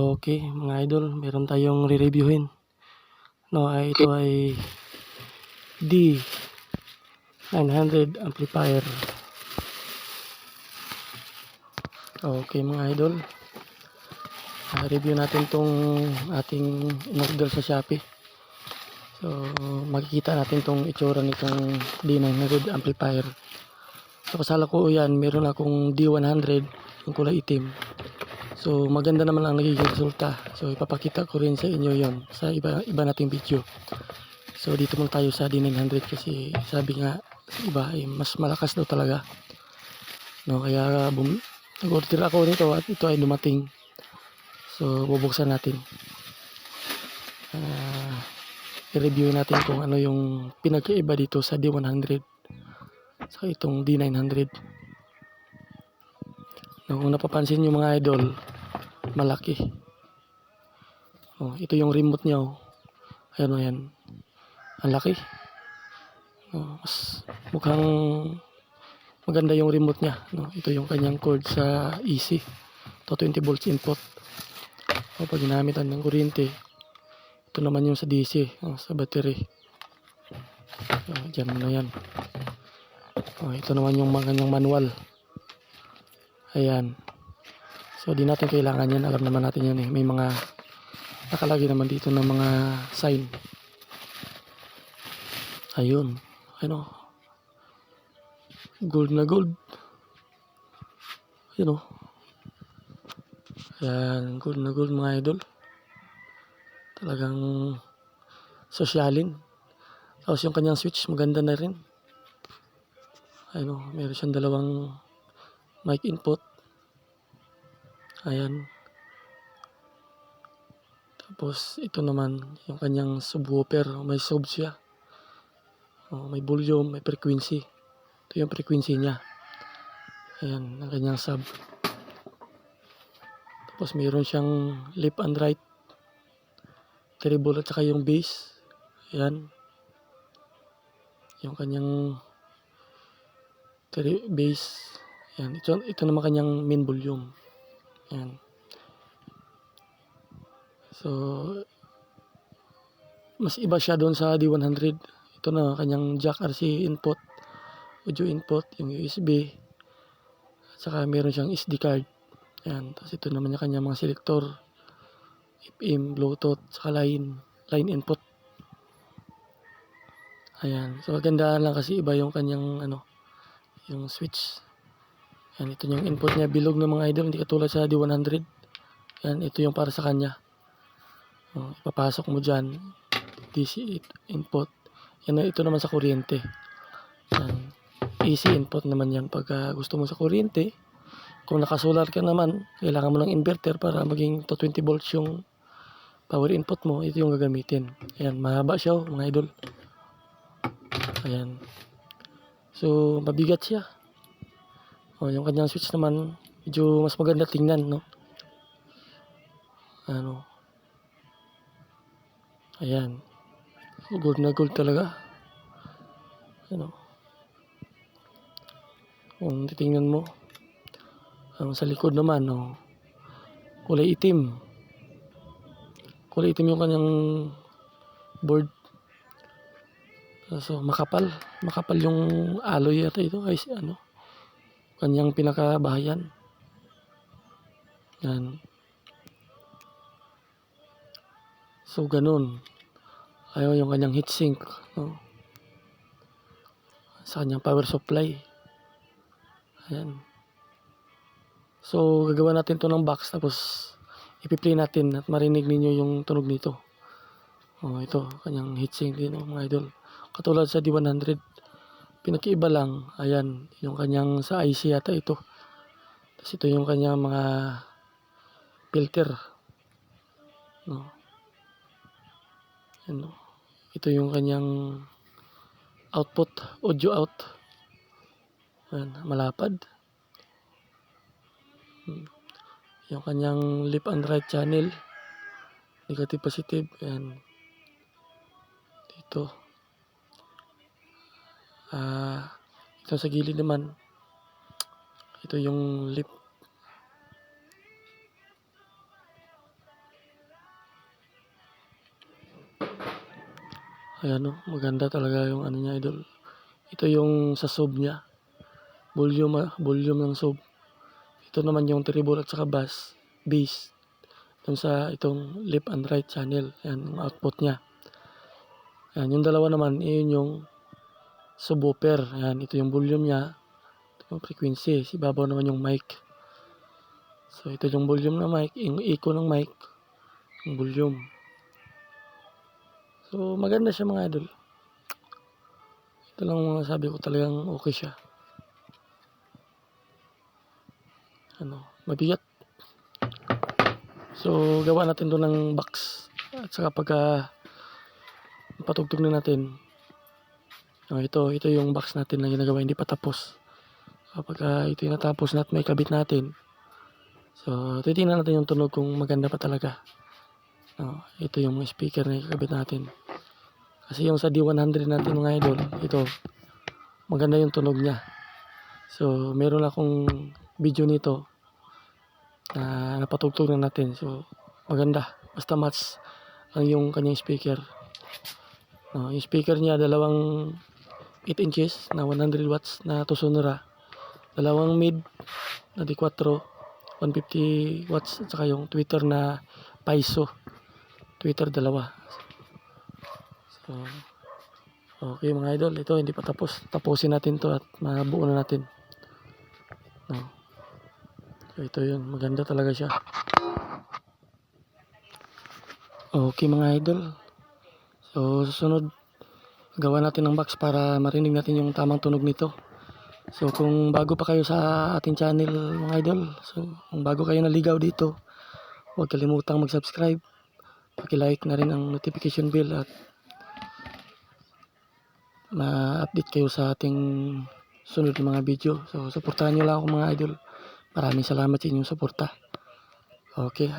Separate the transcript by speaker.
Speaker 1: Okay, mga idol, meron tayong re-reviewin. No, ito ay D900 amplifier. Okay, mga idol, review natin tong ating in-order sa Shopee. So, makikita natin tong itsura nitong D900 amplifier. So, kasala ko yan, meron akong D100, yung kulay itim. So, maganda naman ang nagiging resulta. So, ipapakita ko rin sa inyo yon sa iba nating video. So, dito muna tayo sa D900 kasi sabi nga sa iba ay mas malakas daw talaga. No, kaya nag-order ako nito at ito ay dumating. So, bubuksan natin. I-review natin kung ano yung pinagkaiba dito sa D100 sa itong D900. No, kung napapansin nyo mga idol, malaki. Oh, ito yung remote niya. Oh. Ayan o yan. Ang laki. Oh, mas mukhang maganda yung remote niya. No? Ito yung kanyang cord sa AC. Ito 20 volts input. O, pag ginamitan ng kuryente, ito naman yung sa DC, sa battery. So, dyan mo na yan. O, ito naman yung kanyang manual. Ayan. So, di natin kailangan yan. Alam naman natin yan eh. May mga nakalagay naman dito ng mga sign. Ayun. Ano? Gold na gold. Ayun o. Ayan. Gold na gold mga idol. Talagang sosyalin. Tapos yung kanyang switch maganda na rin. Ayun o. Meron siyang dalawang mic input. Ayan. Tapos ito naman yung kanyang subwoofer, may sub siya. May volume, may frequency. Ito yung frequency niya. Ayan, ang kanyang sub. Tapos mayroon siyang left and right, treble at saka yung bass. Ayan. Yung kanyang bass. Ayan, ito naman kanyang main volume. Ayan. So, mas iba siya doon sa D100. Ito na kanyang jack RC input, audio input, yung USB, at saka meron siyang SD card. Ayan. Tapos ito naman yung kanyang mga selector, FM, Bluetooth, saka line input. Ayan. So, gandaan lang kasi iba yung kanyang yung switch. Ayan. Ito yung input niya, bilog ng mga idol, hindi katulad sa D100. Ayan. Ito yung para sa kanya. Ipapasok mo dyan, DC input. Yan, ito naman sa kuryente. Yan. AC input naman yan pag gusto mo sa kuryente. Kung nakasolar ka naman, kailangan mo ng inverter para maging 220 volts yung power input mo. Ito yung gagamitin. Ayan, mahaba siya mga idol. Ayan. So, mabigat siya. Yung kanyang switch naman, medyo mas maganda tingnan, no? Ayan. Gold na gold talaga. Kung titingnan mo, sa likod naman, kulay itim. Kulay itim yung kanyang board. So, makapal yung alloy yata ito guys, kanyang pinakabahayan. Yan. So, ganun. Ayaw yung kanyang heatsink, no? Sa kanyang power supply. Ayan. So, gagawa natin to ng box tapos ipi-play natin at marinig ninyo yung tunog nito. Ito, kanyang heatsink din, mga idol. Katulad sa D100. Pinakaiba lang, ayan, yung kanyang sa IC yata ito. Tapos ito yung kanyang mga filter. No. Ano, ito yung kanyang output, audio out. Ayan, malapad. Yung kanyang left and right channel, negative, positive. Ayan. Dito. Ito sa gilid naman. Ito yung left. Ayan o, maganda talaga yung ano niya idol. Ito yung sa sub niya. Volume ng sub. Ito naman yung treble at saka bass. Dun sa itong left and right channel. Ayan, yung output niya. Ayan, yung dalawa naman, yun yung subwoofer. Ayan, ito yung volume niya. Ito yung frequency. Ibabaw naman yung mic. So, ito yung volume ng mic. Yung echo ng mic. Yung volume. So, maganda siya mga idol. Ito lang mga sabi ko, talagang okay siya. Mabigat. So, gawa natin doon ng box. At saka pagka patugtog na natin, ito yung box natin na ginagawa, hindi pa tapos. Kapag ito yung natapos natin, may kabit natin. So, titingnan natin yung tunog kung maganda pa talaga. Ito yung speaker na ikakabit natin. Kasi yung sa D100 natin mga idol, ito, maganda yung tunog niya. So, meron akong video nito na napatugtog na natin. So, maganda. Basta match ang yung kanyang speaker. Yung speaker niya, dalawang 8 inches na 100 watts na Tusonera. Dalawang mid na D4, 150 watts. At saka yung tweeter na Paizo. Tweeter dalawa. So, okay mga idol. Ito hindi pa tapos. Tapusin natin to at mabuo na natin. So, ito yun. Maganda talaga siya. Okay mga idol. So, susunod, gawa natin ng box para marinig natin yung tamang tunog nito. So, kung bago pa kayo sa ating channel mga idol, so, kung bago kayo naligaw dito, huwag kalimutang mag-subscribe. Paki-like na rin ang notification bell at ma-update kayo sa ating sunod na mga video. So, supportahan nyo lang ako mga idol. Maraming salamat sa inyong suporta. Okay.